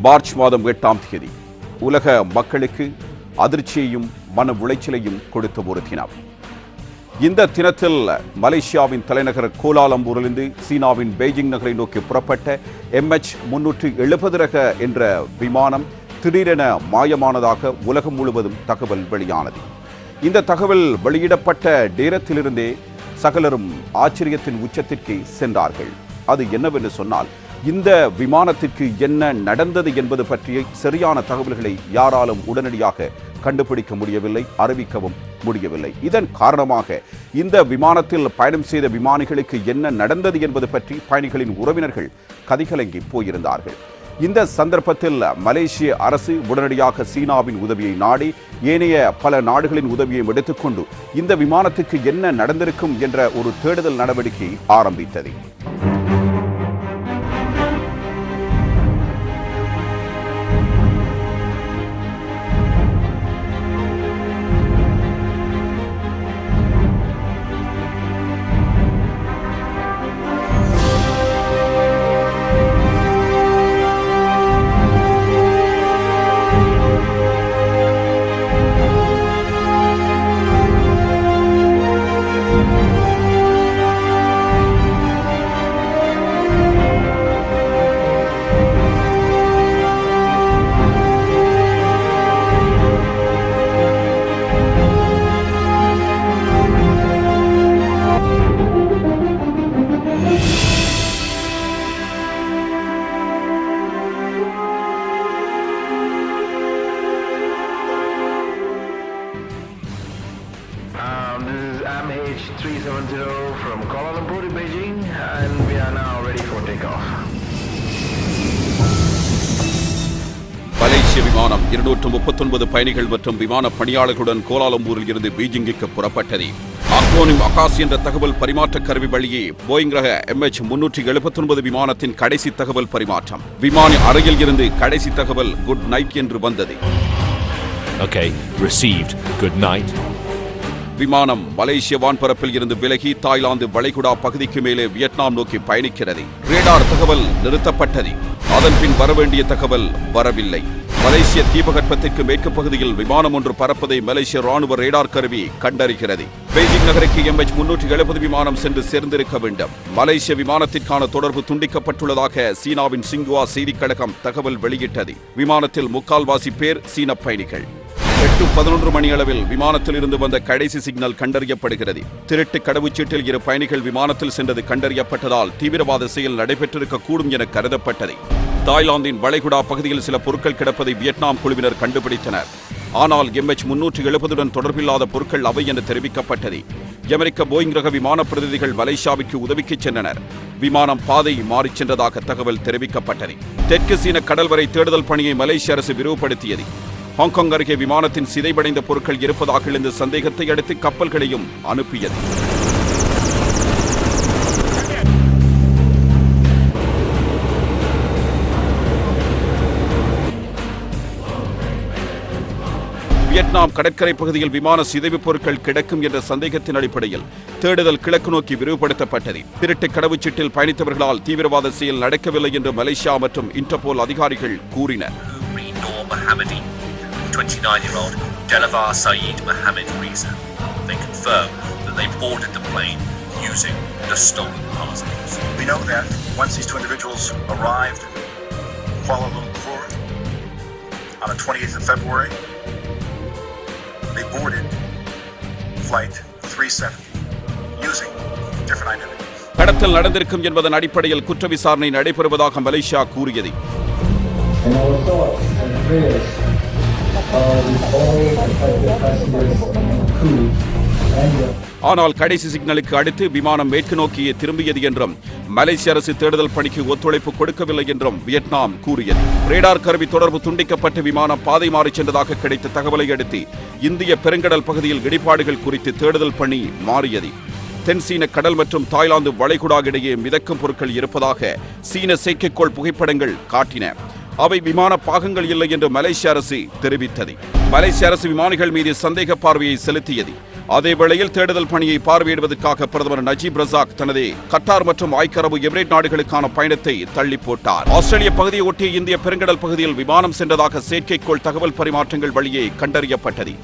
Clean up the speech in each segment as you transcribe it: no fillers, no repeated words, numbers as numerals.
March மாதம் 8ஆம் தேதி உலக மக்களுக்கு அதிர்ச்சியையும் மன உளைச்சலையும் கொடுத்த ஒரு தினம். இந்த தினத்தில் மலேசியாவின் தலைநகர் கோலாலம்பூரிலிருந்து சீனாவின் பெய்ஜிங் நகரை நோக்கி புறப்பட்ட MH370 ரக என்ற விமானம் திடீரென மாயமானதாக உலகம் முழுவதும் தகவல் வெளியானது. இந்த தகவல் வெளியிடப்பட்ட நேரத்திலிருந்தே சகலரும் ஆச்சரியத்தின் உச்சத்திற்கு சென்றார்கள். அது என்னவென்று சொன்னால், இந்த விமானத்திற்கு என்ன நடந்தது என்பது பற்றிய சரியான தகவல்களை யாராலும் உடனடியாக கண்டுபிடிக்க முடியவில்லை, அறிவிக்கவும் முடியவில்லை. இதன் காரணமாக இந்த விமானத்தில் பயணம் செய்த விமானிகளுக்கு என்ன நடந்தது என்பது பற்றி பயணிகளின் உறவினர்கள் கதிகலங்கி போயிருந்தார்கள். இந்த சந்தர்ப்பத்தில் மலேசிய அரசு உடனடியாக சீனாவின் உதவியை நாடி ஏனைய பல நாடுகளின் உதவியை எடுத்துக்கொண்டு இந்த விமானத்துக்கு என்ன நடந்திருக்கும் என்ற ஒரு தேடுதல் நடவடிக்கை ஆரம்பித்தது. This is MH370 from Kuala Lumpur to Beijing, and we are now ready for takeoff. மலேசிய விமானம் 239 பயணிகள் மற்றும் விமான பணியாளர்களுடன் கோலாலம்பூரில் இருந்து பீஜிங்கிற்கு புறப்பட்டது. அக்ரோனிம் அகாஸ் என்ற தகவல் பரிமாற்ற கருவி வழியே போயிங் ரக MH379 விமானத்தின் கடைசி தகவல் பரிமாற்றம். விமானி அறையில் இருந்து கடைசி தகவல் குட் நைட் என்று வந்தது. Okay, received. Good night. விமானம் மலேசிய வான்பரப்பில் இருந்து விலகி தாய்லாந்து வளைகுடா பகுதிக்கு மேலே வியட்நாம் நோக்கி பயணிக்கிறது. ரேடார் தகவல் நிறுத்தப்பட்டது. அதன் பின் வரவேண்டிய தகவல் வரவில்லை. மலேசிய தீபகற்பத்திற்கு மேற்கு பகுதியில் விமானம் ஒன்று பறப்பதை மலேசிய ராணுவ ரேடார் கருவி கண்டறிகிறது. பெய்ஜிங் நகருக்கு MH370 விமானம் சென்று சேர்ந்திருக்க வேண்டும். மலேசிய விமானத்திற்கான தொடர்பு துண்டிக்கப்பட்டுள்ளதாக சீனாவின் சிங்குவா செய்திக் கழகம் தகவல் வெளியிட்டது. விமானத்தில் முக்கால்வாசி பேர் சீன பயணிகள். 8:11 மணி அளவில் விமானத்தில் இருந்து வந்த கடைசி சிக்னல் கண்டறியப்படுகிறது. திருட்டு கடவுச்சீட்டில் 2 பயணிகள் விமானத்தில் சென்றது கண்டறியப்பட்டதால் தீவிரவாத செயல் நடைபெற்றிருக்க கூடும் என கருதப்பட்டது. தாய்லாந்தின் வளைகுடா பகுதியில் சில பொருட்கள் கிடப்பதை வியட்நாம் குழுவினர் கண்டுபிடித்தனர். ஆனால் MH370 தொடர்பில்லாத பொருட்கள் அவை என தெரிவிக்கப்பட்டது. அமெரிக்க போயிங் ரக விமான பிரதிநிதிகள் மலேசியாவுக்கு உதவிக்கு சென்றனர். விமானம் பாதை மாறிச் சென்றதாக தகவல் தெரிவிக்கப்பட்டது. தெற்கு சீன கடல் வரை தேடுதல் பணியை மலேசிய அரசு விரிவுபடுத்தியது. ஹாங்காங் அருகே விமானத்தின் சிதைவடைந்த பொருட்கள் இருப்பதாக எழுந்த சந்தேகத்தை அடுத்து கப்பல்களையும் அனுப்பியது. வியட்நாம் கடற்கரை பகுதியில் விமான சிதைவு பொருட்கள் கிடக்கும் என்ற சந்தேகத்தின் அடிப்படையில் தேடுதல் கிழக்கு நோக்கி விரிவுபடுத்தப்பட்டது. திருட்டு கடவுச்சீட்டில் பயணித்தவர்களால் தீவிரவாத செயல் நடக்கவில்லை என்று மலேசியா மற்றும் இன்டர்போல் அதிகாரிகள் கூறினர். 29-year-old Delavar Saeed Mohammed Reza. They confirm that they boarded the plane using the stolen passports. We know that once these two individuals arrived in Kuala Lumpur on the 28th of February, they boarded flight 370 using different identities. கடத்தல் நடந்திருக்கும் என்பதன் அடிப்படையில் குற்ற விசாரணை நடைபெறுவதாக Malaysia கூறியது. ஆனால் கடைசி சிக்னலுக்கு அடுத்து விமானம் மேற்கு நோக்கியே திரும்பியது என்றும் மலேசிய அரசு தேடுதல் பணிக்கு ஒத்துழைப்பு கொடுக்கவில்லை என்றும் வியட்நாம் கூறியது. ரேடார் கருவி தொடர்பு துண்டிக்கப்பட்ட விமானம் பாதை மாறிச் சென்றதாக கிடைத்த தகவலை அடுத்து இந்திய பெருங்கடல் பகுதியில் இடிபாடுகள் குறித்து தேடுதல் பணி மாறியது. தென்சீன கடல் மற்றும் தாய்லாந்து வளைகுடா இடையே மிதக்கும் பொருட்கள் இருப்பதாக சீன செயற்கைக்கோள் புகைப்படங்கள் காட்டின. அவை விமான பாகங்கள் இல்லை என்று மலேசிய அரசு தெரிவித்தது. மலேசிய அரசு விமானிகள் மீது சந்தேக பார்வையை செலுத்தியது. அதேவேளையில் தேடுதல் பணியை பார்வையிடுவதற்காக பிரதமர் நஜீப் ரசாக் தனது கட்டார் மற்றும் ஐக்கிய அரபு எமிரேட் நாடுகளுக்கான பயணத்தை தள்ளி போட்டார். ஆஸ்திரேலிய பகுதியை ஒட்டிய இந்திய பெருங்கடல் பகுதியில் விமானம் சென்றதாக செயற்கைக்கோள் தகவல் பரிமாற்றங்கள் வழியே கண்டறியப்பட்டது.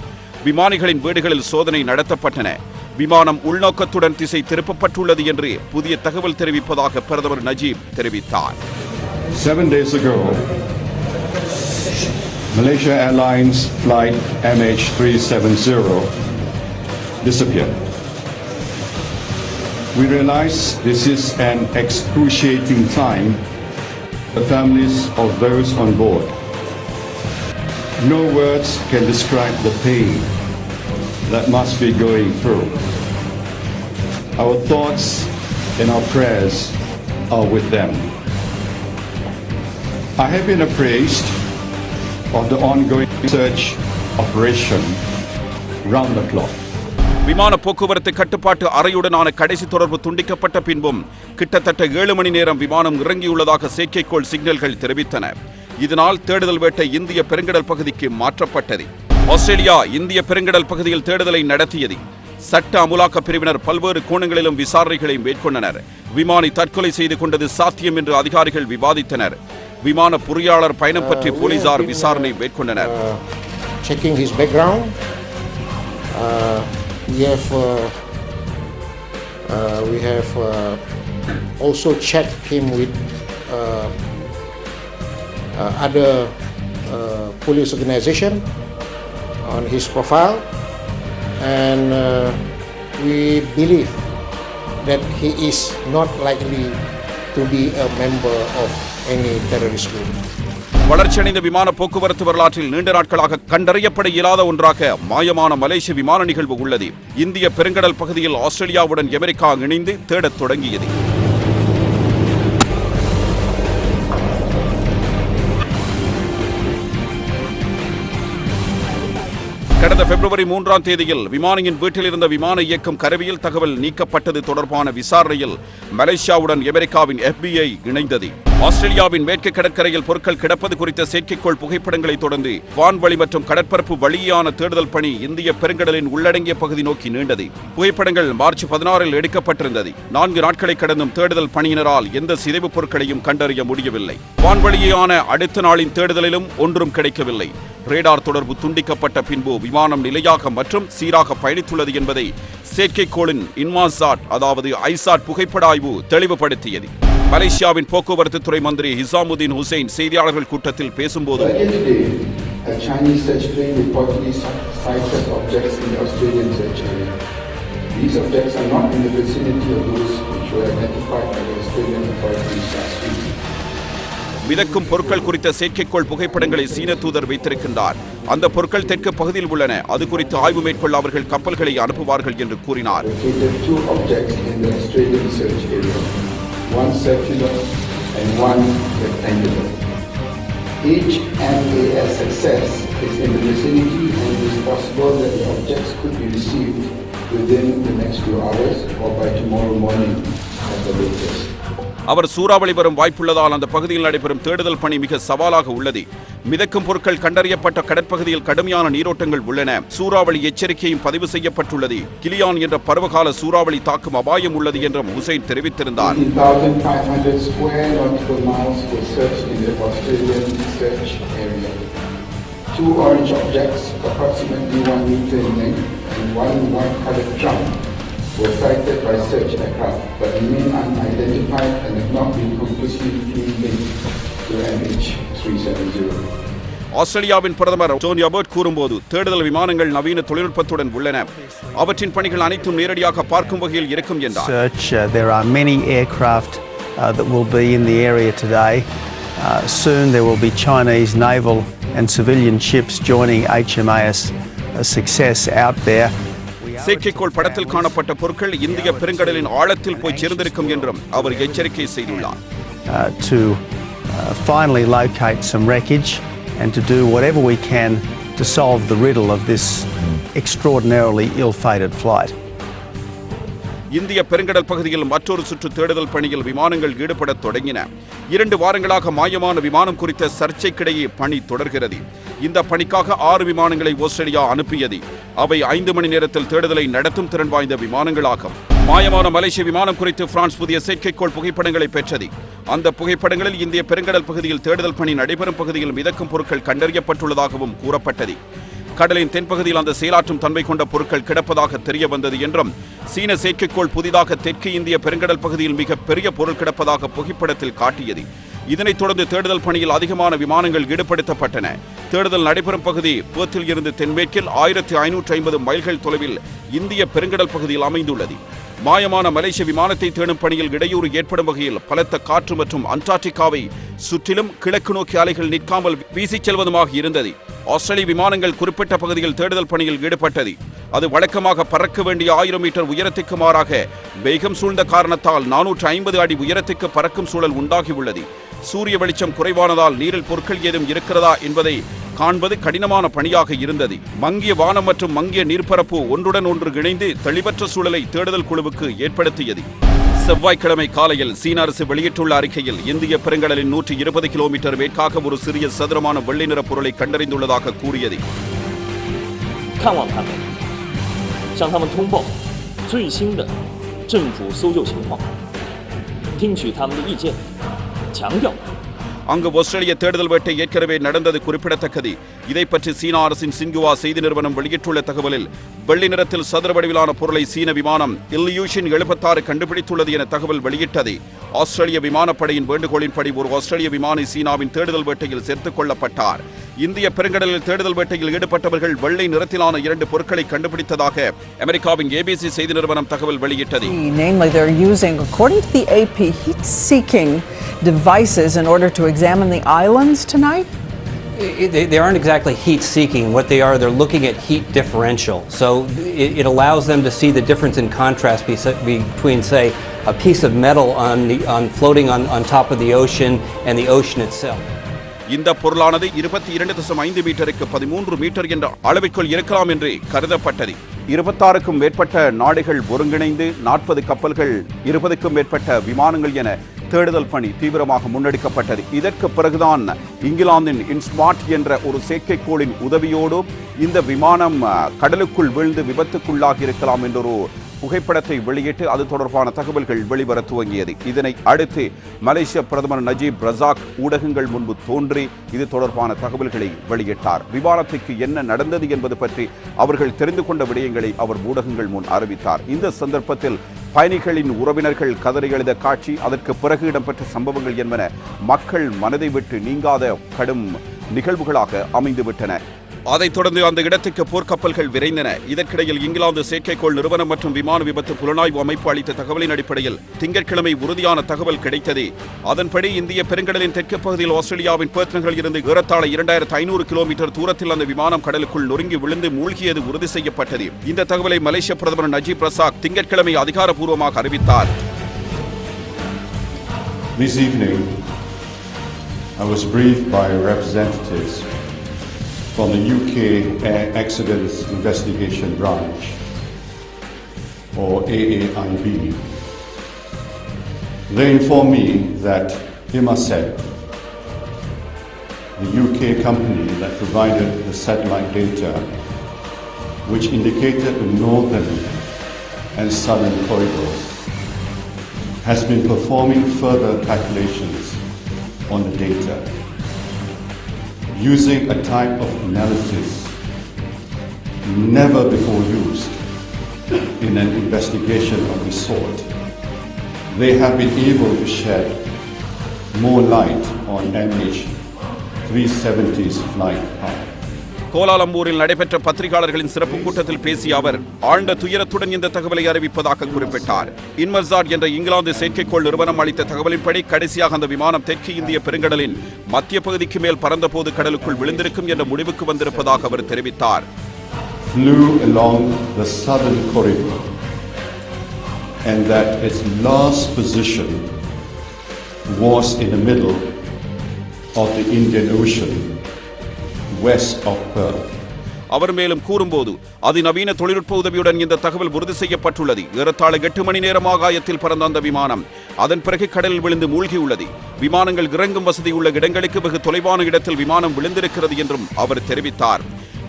விமானிகளின் வீடுகளில் சோதனை நடத்தப்பட்டன. விமானம் உள்நோக்கத்துடன் திசை திருப்பப்பட்டுள்ளது என்று புதிய தகவல் தெரிவிப்பதாக பிரதமர் நஜீப் தெரிவித்தார். 7 days ago, Malaysia Airlines flight MH370 disappeared. We realize this is an excruciating time for the families of those on board. No words can describe the pain that must be going through. Our thoughts and our prayers are with them. I have been appraised of the ongoing search operation round the clock. விமான போக்குவரத்து கட்டுப்பாட்டு அறையுடனான கடைசி தொடர்பு துண்டிக்கப்பட்ட பின்பும் கிட்டத்தட்ட 7 மணி நேரம் விமானம் இறங்கியுள்ளதாக செயற்கைக்கோள் சிக்னல்கள் தெரிவித்தன. இதனால் தேடுதல் வேட்டை இந்திய பெருங்கடல் பகுதிக்கு மாற்றப்பட்டது. ஆஸ்திரேலியா இந்திய பெருங்கடல் பகுதியில் தேடுதலை நடத்தியது. சட்ட அமுலாக்க பிரிவினர் பல்வேறு கோணங்களிலும் விசாரணைகளை மேற்கொண்டனர். விமானி தற்கொலை செய்து கொண்டது சாத்தியம் என்று அதிகாரிகள் விவாதித்தனர். விமான பொறியாளர் பயணம் பற்றி போலீசார் விசாரணை மேற்கொண்டனர். Checking his background, we have also checked him with other police organization on his profile, and we believe that he is not likely to be a member of any terrorist group. வளர்ச்சியடைந்த விமான போக்குவரத்து வரலாற்றில் நீண்ட நாட்களாக கண்டறியப்பட இயலாத ஒன்றாக மாயமான மலேசிய விமான நிகழ்வு உள்ளது. இந்திய பெருங்கடல் பகுதியில் ஆஸ்திரேலியாவுடன் அமெரிக்கா இணைந்து தேடத் தொடங்கியது. கடந்த பிப்ரவரி 3ஆம் தேதியில் விமானியின் வீட்டில் இருந்த விமான இயக்கம் கருவியில் தகவல் நீக்கப்பட்டது தொடர்பான விசாரணையில் மலேசியாவுடன் அமெரிக்காவின் FBI இணைந்தது. ஆஸ்திரேலியாவின் மேற்கு கடற்கரையில் பொருட்கள் கிடப்பது குறித்த செயற்கைக்கோள் புகைப்படங்களை தொடர்ந்து வான்வழி மற்றும் கடற்பரப்பு வழியான தேடுதல் பணி இந்திய பெருங்கடலின் உள்ளடங்கிய பகுதி நோக்கி நீண்டது. புகைப்படங்கள் மார்ச் 16இல் எடுக்கப்பட்டிருந்தது. 4 நாட்களை கடந்தும் தேடுதல் பணியினரால் எந்த சிதைவு பொருட்களையும் கண்டறிய முடியவில்லை. வான்வழியான அடுத்த நாளின் தேடுதலிலும் ஒன்றும் கிடைக்கவில்லை. ரேடார் தொடர்பு துண்டிக்கப்பட்ட பின்பு விமானம் நிலையாக மற்றும் சீராக பயணித்துள்ளது என்பதை செயற்கைக்கோளின் இன்மாசாட் அதாவது ஐசாட் புகைப்பட ஆய்வு தெளிவுபடுத்தியது. மலேசியாவின் போக்குவரத்து துறை மந்திரி ஹிசாமுதீன் ஹுசைன் செய்தியாளர்கள் கூட்டத்தில் பேசும்போது A Chinese search plane reportedly sighted objects in the Australian search area. These objects are not in the vicinity of those which were identified by the Australian authorities last week. மிதக்கும் பொருட்கள் குறித்த செயற்கைக்கோள் புகைப்படங்களை சீன தூதர் வைத்திருக்கின்றார். அந்த பொருட்கள் தெற்கு பகுதியில் உள்ளன. அது குறித்து ஆய்வு மேற்கொள்ள அவர்கள் கப்பல்களை அனுப்புவார்கள் என்று கூறினார். Two objects in the Australian search area, one circular and one rectangular. Each MAS success is in the vicinity and it is possible that the objects could be received within the next few hours or by tomorrow morning at the latest. அவர் சூறாவளி வரும் வாய்ப்புள்ளதால் அந்த பகுதியில் நடைபெறும் தேடுதல் பணி மிக சவாலாக உள்ளது. மிதக்கும் பொருட்கள் கண்டறியப்பட்ட கடற்பகுதியில் கடுமையான நீரோட்டங்கள் உள்ளன. சூறாவளி எச்சரிக்கையும் பதிவு செய்யப்பட்டுள்ளது. கிலியான் என்ற பருவகால சூறாவளி தாக்கும் அபாயம் உள்ளது என்றும் ஹுசைன் தெரிவித்திருந்தார். 1500 square nautical miles were searched in the Australian search area. 2 orange objects, approximately 1 meter in length, and 1 white-colored trunk were sighted by search aircraft but remain unidentified and have not been conclusively linked to MH370. ஆஸ்திரேலியாவின் பிரதமர் டோனி அபர்ட் கூறும்போது தேடுதல் விமானங்கள் நவீன தொழில்நுட்பத்துடன் உள்ளன. அவற்றின் பணிகள் அனைத்தும் நேரடியாக பார்க்கும் வகையில் இருக்கும் என்றார். There are many aircraft that will be in the area today. Soon there will be Chinese naval and civilian ships joining HMAS Success out there. செயற்கைக்கோள் படத்தில் காணப்பட்ட பொருட்கள் இந்திய பெருங்கடலின் ஆழத்தில் போய் சேர்ந்திருக்கும் என்றும் அவர் எச்சரிக்கை செய்துள்ளார். To finally locate some wreckage and to do whatever we can to solve the riddle of this extraordinarily ill-fated flight. இந்திய பெருங்கடல் பகுதியில் மற்றொரு சுற்று தேடுதல் பணியில் விமானங்கள் ஈடுபடத் தொடங்கின. 2 வாரங்களாக மாயமான விமானம் குறித்த சர்ச்சைக்கிடையே பணி தொடர்கிறது. இந்த பணிக்காக 6 விமானங்களை ஆஸ்திரேலியா அனுப்பியது. அவை 5 மணி நேரத்தில் தேடுதலை நடத்தும் திறன் வாய்ந்த விமானங்களாகும். மாயமான மலேசிய விமானம் குறித்து பிரான்ஸ் புதிய செயற்கைக்கோள் புகைப்படங்களை பெற்றது. அந்த புகைப்படங்களில் இந்திய பெருங்கடல் பகுதியில் தேடுதல் பணி நடைபெறும் பகுதியில் மிதக்கும் பொருட்கள் கண்டறியப்பட்டுள்ளதாகவும் கூறப்பட்டது. கடலின் தென்பகுதியில் அந்த செயலாற்றும் தன்மை கொண்ட பொருட்கள் கிடப்பதாக தெரிய வந்தது என்றும், சீன செயற்கைக்கோள் புதிதாக தெற்கு இந்திய பெருங்கடல் பகுதியில் மிக பெரிய பொருள் கிடப்பதாக புகைப்படத்தில் காட்டியது. இதனைத் தொடர்ந்து தேடுதல் பணியில் அதிகமான விமானங்கள் ஈடுபடுத்தப்பட்டன. தேடுதல் நடைபெறும் பகுதி பேர்த்தில் இருந்து தென்மேற்கில் 1550 மைல்கள் தொலைவில் இந்திய பெருங்கடல் பகுதியில் அமைந்துள்ளது. மாயமான மலேசிய விமானத்தை தேடும் பணியில் இடையூறு ஏற்படும் வகையில் பலத்த காற்று மற்றும் அண்டார்டிகாவை சுற்றிலும் கிழக்கு நோக்கி அலைகள் நிற்காமல் வீசிச் செல்வதுமாக இருந்தது. ஆஸ்திரேலிய விமானங்கள் குறிப்பிட்ட பகுதியில் தேடுதல் பணியில் ஈடுபட்டது. அது வழக்கமாக பறக்க வேண்டிய 1000 மீட்டர் உயரத்துக்கு மாறாக வேகம் சூழ்ந்த காரணத்தால் 450 அடி உயரத்துக்கு பறக்கும் சூழல் உண்டாகியுள்ளது. சூரிய வெளிச்சம் குறைவானதால் நீரில் பொருட்கள் ஏதும் இருக்கிறதா என்பதை காண்பது கடினமான பணியாக இருந்தது. மங்கிய வானம் மற்றும் மங்கிய நீர்ப்பரப்பு ஒன்றுடன் ஒன்று இணைந்து தெளிவற்ற சூழலை தேடுதல் குழுவுக்கு ஏற்படுத்தியது. செவ்வாய்க்கிழமை காலையில் சீன அரசு வெளியிட்டுள்ள அறிக்கையில் இந்திய பெருங்கடலின் 120 கிலோமீட்டர் மேற்காக ஒரு சிறிய சதுரமான வெள்ளை நிற பொருளை கண்டறிந்துள்ளதாக கூறியது. 看望他们，向他们通报最新的政府搜救情况，听取他们的意见，强调。 அங்கு ஆஸ்திரேலிய தேடுதல் வேட்டை ஏற்கனவே நடந்தது குறிப்பிடத்தக்கது. இதை பற்றி சீன அரசின் சின்குவா செய்தி நிறுவனம் வெளியிட்டுள்ள தகவலில் வெள்ளி நிறத்தில் சதுர வடிவிலான பொருளை சீன விமானம் இல்யூஷன் 76 கண்டுபிடித்துள்ளது என தகவல் வெளியிட்டது. ஆஸ்திரேலிய விமானப்படையின் வேண்டுகோளின்படி ஒரு ஆஸ்திரேலிய விமானி சீனாவின் தேடுதல் வேட்டையில் சேர்த்துக் கொள்ளப்பட்டார். இந்திய பெருங்கடலில் தேடுதல் வேட்டையில் ஈடுபட்டவர்கள் வெள்ளை நிறத்திலான 2 பொருட்களை கண்டுபிடித்ததாக அமெரிக்காவின் ABC செய்தி நிறுவனம் தகவல் வெளியிட்டது. Namely, they're using, according to the AP, heat-seeking devices in order to examine the islands tonight? They aren't exactly heat-seeking. What they are, they're looking at heat differential. So it allows them to see the difference in contrast between, say, a piece of metal floating on top of the ocean and the ocean itself. இந்த பொருளானது 22.5 மீட்டருக்கு 13 metre என்ற அளவிற்குள் இருக்கலாம் என்று கருதப்பட்டது. 26க்கும் மேற்பட்ட நாடுகள் ஒருங்கிணைந்து 40 கப்பல்கள் 20க்கும் மேற்பட்ட விமானங்கள் என தேடுதல் பணி தீவிரமாக முன்னெடுக்கப்பட்டது. இதற்கு பிறகுதான் இங்கிலாந்தின் இன்ஸ்மார்ட் என்ற ஒரு செயற்கைக்கோளின் உதவியோடு இந்த விமானம் கடலுக்குள் வீழ்ந்து விபத்துக்குள்ளாகி இருக்கலாம் என்றொரு புகைப்படத்தை வெளியிட்டு அது தொடர்பான தகவல்கள் வெளிவர துவங்கியது. இதனை அடுத்து மலேசிய பிரதமர் நஜீப் ரசாக் ஊடகங்கள் முன்பு தோன்றி இது தொடர்பான தகவல்களை வெளியிட்டார். விமானத்துக்கு என்ன நடந்தது என்பது பற்றி அவர்கள் தெரிந்து கொண்ட விடயங்களை அவர் ஊடகங்கள் முன் அறிவித்தார். இந்த சந்தர்ப்பத்தில் பயணிகளின் உறவினர்கள் கதறி எழுத காட்சி, அதற்கு பிறகு இடம்பெற்ற சம்பவங்கள் என்பன மக்கள் மனதை விட்டு நீங்காத கடும் நிகழ்வுகளாக அமைந்துவிட்டன. அதைத் தொடர்ந்து அந்த இடத்துக்கு போர்க்கப்பல்கள் விரைந்தன. இதற்கிடையில் இங்கிலாந்து செயற்கைக்கோள் நிறுவனம் மற்றும் விமான விபத்து புலனாய்வு அமைப்பு அளித்த தகவலின் அடிப்படையில் திங்கட்கிழமை உறுதியான தகவல் கிடைத்தது. அதன்படி இந்திய பெருங்கடலின் தெற்கு பகுதியில் ஆஸ்திரேலியாவின் பெர்த் நகரில் இருந்து ஏறத்தாழ 2500 கிலோமீட்டர் தூரத்தில் அந்த விமானம் கடலுக்குள் நொறுங்கி விழுந்து மூழ்கியது உறுதி செய்யப்பட்டது. இந்த தகவலை மலேசிய பிரதமர் நஜீப் ரசாக் திங்கட்கிழமை அதிகாரப்பூர்வமாக அறிவித்தார். This evening, I was briefed by representatives from the UK Air Accidents Investigation Branch, or AAIB. They informed me that Inmarsat, the UK company that provided the satellite data, which indicated the northern and southern corridors, has been performing further calculations on the data, using a type of analysis never before used in an investigation of this sort. They have been able to shed more light on MH370's flight path. கோலாலம்பூரில் நடைபெற்ற பத்திரிகையாளர்களின் சிறப்பு கூட்டத்தில் பேசிய அவர் ஆழ்ந்த துயரத்துடன் இந்த தகவலை அறிவிப்பதாக குறிப்பிட்டார். இன்மர்சாட் என்ற இங்கிலாந்து செயற்கைக்கோள் நிறுவனம் அளித்த தகவலின்படி கடைசியாக அந்த விமானம் தெற்கு இந்திய பெருங்கடலின் மத்திய பகுதிக்கு மேல் பறந்தபோது கடலுக்குள் விழுந்திருக்கும் என்ற முடிவுக்கு வந்திருப்பதாக அவர் தெரிவித்தார். Flew along the southern corridor and that its last position was in the middle of the Indian Ocean, west of Perth. அவர் மேலும் கூறும்போது அதிநவீன தொழில்நுட்ப உதவியுடன் இந்த தகவல் உறுதி செய்யப்பட்டுள்ளது. ஏறத்தாழ 8 மணி நேரம் ஆகாயத்தில் பறந்த அந்த விமானம் அதன் பிறகு கடலில் விழுந்து மூழ்கியுள்ளது. விமானங்கள் இறங்கும் வசதி உள்ள இடங்களுக்கு வெகு தொலைவான இடத்தில் விமானம் விழுந்திருக்கிறது என்றும் அவர் தெரிவித்தார்.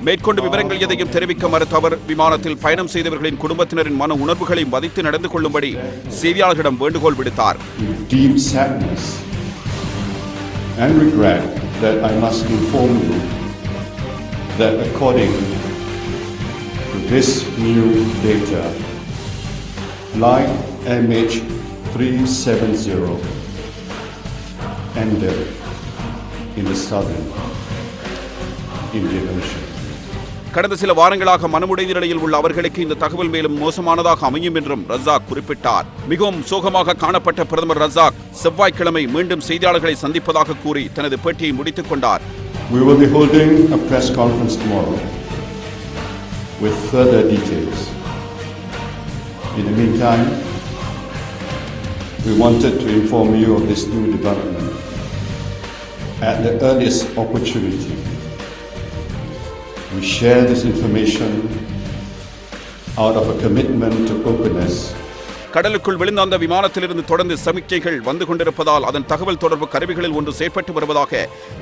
மேற்கொண்டு விவரங்கள் எதையும் தெரிவிக்க மறுத்த அவர் விமானத்தில் பயணம் செய்தவர்களின் குடும்பத்தினரின் மன உணர்வுகளை மதித்து நடந்து கொள்ளும்படி செய்தியாளர்களிடம் வேண்டுகோள் விடுத்தார். Deep sadness and regret that I must inform you that according to this new data, flight MH370 ended in the southern Indian Ocean. கடந்த சில வாரங்களாக மனமுடைந்த நிலையில் உள்ள அவர்களுக்கு இந்த தகவல் மேலும் மோசமானதாக அமையும் என்றும் ரஜாக் குறிப்பிட்டார். மிகவும் சோகமாக காணப்பட்ட பிரதமர் ரஜாக் செவ்வாய்க்கிழமை மீண்டும் செய்தியாளர்களை சந்திப்பதாக கூறி தனது பேட்டியை முடித்துக் கொண்டார். We will be holding a press conference tomorrow with further details. In the meantime, we wanted to inform you of this new development at the earliest opportunity. We share this information out of a commitment to openness. கடலுக்குள் விழுந்த அந்த விமானத்திலிருந்து தொடர்ந்து சமிக்ஞைகள் வந்து கொண்டிருப்பதால் அதன் தகவல் தொடர்பு கருவிகளில் ஒன்று செயற்பட்டு வருவதாக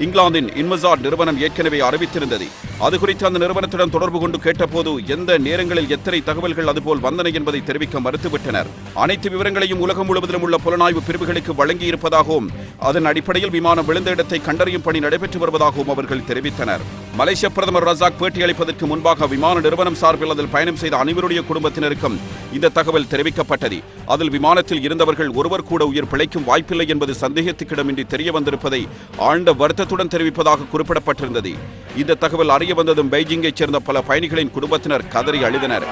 இங்கிலாந்தின் இன்மசாட் நிறுவனம் ஏற்கனவே அறிவித்திருந்தது. அது குறித்து அந்த நிறுவனத்துடன் தொடர்பு கொண்டு கேட்டபோது எந்த நேரங்களில் எத்தனை தகவல்கள் அதுபோல் வந்தன என்பதை தெரிவிக்க மறுத்துவிட்டனர். அனைத்து விவரங்களையும் உலகம் முழுவதிலும் உள்ள புலனாய்வு பிரிவுகளுக்கு வழங்கியிருப்பதாகவும் அதன் அடிப்படையில் விமானம் விழுந்த இடத்தை கண்டறியும் பணி நடைபெற்று வருவதாகவும் அவர்கள் தெரிவித்தனர். மலேசிய பிரதமர் ரஜாக் பேட்டியளிப்பதற்கு முன்பாக விமான நிறுவனம் சார்பில் அதில் பயணம் செய்த அனைவருடைய குடும்பத்தினருக்கும் இந்த தகவல் தெரிவிக்கப்பட்டது. அதில் விமானத்தில் இருந்தவர்கள் ஒருவர் கூட உயிர் பிழைக்கும் வாய்ப்பில்லை என்பது சந்தேகத்துக்கிடமின்றி தெரிய வந்திருப்பதை ஆழ்ந்த வருத்தத்துடன் தெரிவிப்பதாக குறிப்பிடப்பட்டிருந்தது. இந்த தகவல் அறிய வந்ததும் பெய்ஜிங்கைச் சேர்ந்த பல பயணிகளின் குடும்பத்தினர் கதறி அழுதனர்.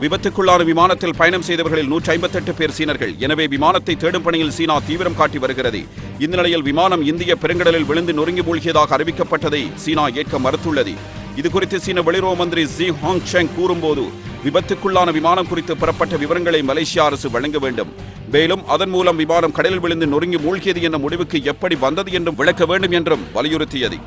விபத்துக்குள்ளான விமானத்தில் பயணம் செய்தவர்களில் 158 பேர் சீனர்கள். எனவே விமானத்தை தேடும் பணியில் சீனா தீவிரம் காட்டி வருகிறது. இந்த நிலையில் விமானம் இந்திய பெருங்கடலில் விழுந்து நொறுங்கி மூழ்கியதாக அறிவிக்கப்பட்டதை சீனா ஏற்க மறுத்துள்ளது. இதுகுறித்து சீன வெளியுறவு மந்திரி ஜி ஹாங்ஷெங் கூறும்போது விபத்துக்குள்ளான விமானம் குறித்து பெறப்பட்ட விவரங்களை மலேசிய அரசு வழங்க வேண்டும். மேலும் அதன் மூலம் விமானம் கடலில் விழுந்து நொறுங்கி மூழ்கியது என்ற முடிவுக்கு எப்படி வந்தது என்றும் விளக்க வேண்டும் என்றும் வலியுறுத்தியது.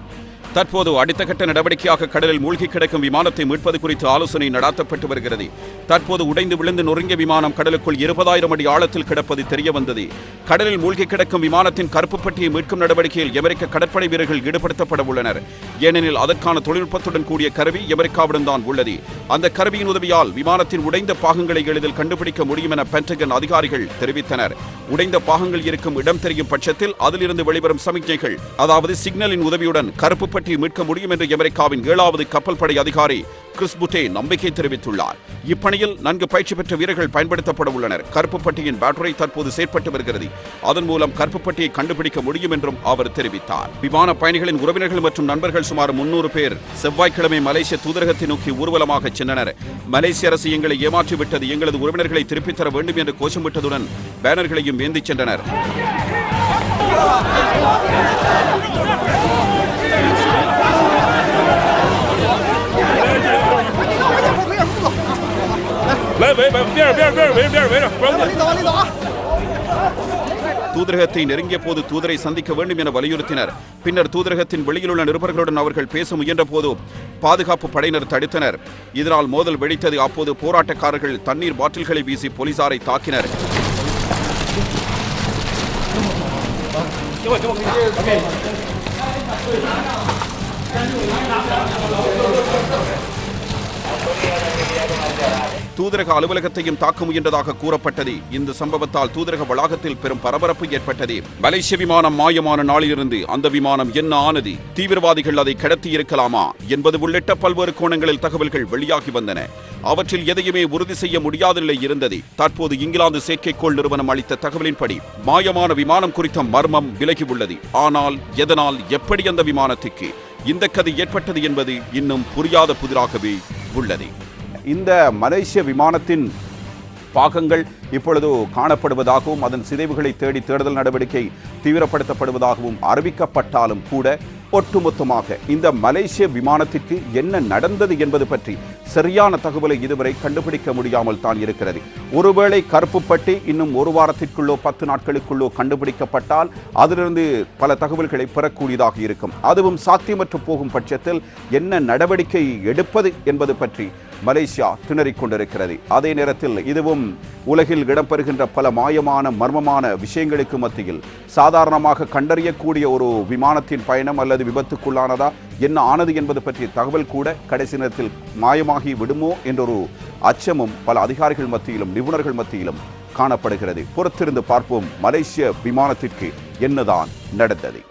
தற்போது அடுத்த கட்ட நடவடிக்கையாக கடலில் மூழ்கி கிடக்கும் விமானத்தை மீட்பது குறித்து ஆலோசனை நடாத்தப்பட்டு வருகிறது. தற்போது உடைந்து விழுந்து நொறுங்கிய விமானம் கடலுக்குள் 20,000 அடி ஆழத்தில் கிடப்பது தெரிய வந்தது. கடலில் மூழ்கி கிடக்கும் விமானத்தின் கருப்பு பட்டியை மீட்கும் நடவடிக்கையில் அமெரிக்க கடற்படை வீரர்கள் ஈடுபடுத்தப்பட உள்ளனர். ஏனெனில் அதற்கான தொழில்நுட்பத்துடன் கூடிய கருவி அமெரிக்காவிடம் தான் உள்ளது. அந்த கருவியின் உதவியால் விமானத்தின் உடைந்த பாகங்களை எளிதில் கண்டுபிடிக்க முடியும் என பென்டகன் அதிகாரிகள் தெரிவித்தனர். உடைந்த பாகங்கள் இருக்கும் இடம் தெரியும் பட்சத்தில் அதிலிருந்து வெளிவரும் சமிக்ஞைகள், அதாவது சிக்னலின் உதவியுடன் கருப்பு பட்டியை மீட்க முடியும் என்று அமெரிக்காவின் 7வது கப்பல் படை அதிகாரி கிறிஸ் புட்டே நம்பிக்கை தெரிவித்துள்ளார். இப்பணியில் நன்கு பயிற்சி பெற்ற வீரர்கள் பயன்படுத்தப்பட உள்ளனர். கருப்பு பட்டியின் பேட்டரி தற்போது செயற்பட்டு வருகிறது. அதன் மூலம் கருப்பு பட்டியை கண்டுபிடிக்க முடியும் என்றும் அவர் தெரிவித்தார். விமான பயணிகளின் உறவினர்கள் மற்றும் நண்பர்கள் சுமார் 300 பேர் செவ்வாய்க்கிழமை மலேசிய தூதரகத்தை நோக்கி ஊர்வலமாக சென்றனர். மலேசிய அரசு எங்களை ஏமாற்றிவிட்டது, எங்களது உறவினர்களை திருப்பித் தர வேண்டும் என்று கோஷமிட்டதுடன் பேனர்களையும் ஏந்திச் சென்றனர். தூதரகத்தை நெருங்கிய போது தூதரை சந்திக்க வேண்டும் என வலியுறுத்தினர். பின்னர் தூதரகத்தின் வெளியில் உள்ள நிருபர்களுடன் அவர்கள் பேச முயன்ற போது பாதுகாப்பு படையினர் தடுத்தனர். இதனால் மோதல் வெடித்தது. அப்போது போராட்டக்காரர்கள் தண்ணீர் பாட்டில்களை வீசி போலீசாரை தாக்கினர். தூதரக அலுவலகத்தையும் தாக்க முயன்றதாக கூறப்பட்டது. இந்த சம்பவத்தால் தூதரக வளாகத்தில் பெரும் பரபரப்பு ஏற்பட்டது. மலேசிய விமானம் மாயமான நாளிலிருந்து அந்த விமானம் என்ன ஆனது, தீவிரவாதிகள் அதை கடத்தி இருக்கலாமா என்பது உள்ளிட்ட பல்வேறு கோணங்களில் தகவல்கள் வெளியாகி வந்தன. அவற்றில் எதையுமே உறுதி செய்ய முடியாத நிலை இருந்தது. தற்போது இங்கிலாந்து செயற்கைக்கோள் நிறுவனம் அளித்த தகவலின்படி மாயமான விமானம் குறித்த மர்மம் விலகியுள்ளது. ஆனால் எதனால், எப்படி அந்த விமானத்துக்கு இந்த கதை ஏற்பட்டது என்பது இன்னும் புரியாத புதிராகவே உள்ளது. இந்த மலேசிய விமானத்தின் பாகங்கள் இப்பொழுது காணப்படுவதாகவும் அதன் சிதைவுகளை தேடி தேடுதல் நடவடிக்கை தீவிரப்படுத்தப்படுவதாகவும் அறிவிக்கப்பட்டாலும் கூட ஒட்டுமொத்தமாக இந்த மலேசிய விமானத்திற்கு என்ன நடந்தது என்பது பற்றி சரியான தகவலை இதுவரை கண்டுபிடிக்க முடியாமல் தான் இருக்கிறது. ஒருவேளை கருப்புப்பட்டி இன்னும் ஒரு வாரத்திற்குள்ளோ 10 நாட்களுக்குள்ளோ கண்டுபிடிக்கப்பட்டால் அதிலிருந்து பல தகவல்களை பெறக்கூடியதாக இருக்கும். அதுவும் சாத்தியமற்று போகும் பட்சத்தில் என்ன நடவடிக்கை எடுப்பது என்பது பற்றி மலேசியா திணறிக் கொண்டிருக்கிறது. அதே நேரத்தில் இதுவும் உலகில் இடம்பெறுகின்ற பல மாயமான மர்மமான விஷயங்களுக்கு மத்தியில் சாதாரணமாக கண்டறியக்கூடிய ஒரு விமானத்தின் பயணம் அல்லது விபத்துக்குள்ளானதா, என்ன ஆனது என்பது பற்றிய தகவல் கூட கடைசி நேரத்தில் மாயமாகி விடுமோ என்றொரு அச்சமும் பல அதிகாரிகள் மத்தியிலும் நிபுணர்கள் மத்தியிலும் காணப்படுகிறது. பொறுத்திருந்து பார்ப்போம் மலேசிய விமானத்திற்கு என்னதான் நடந்தது.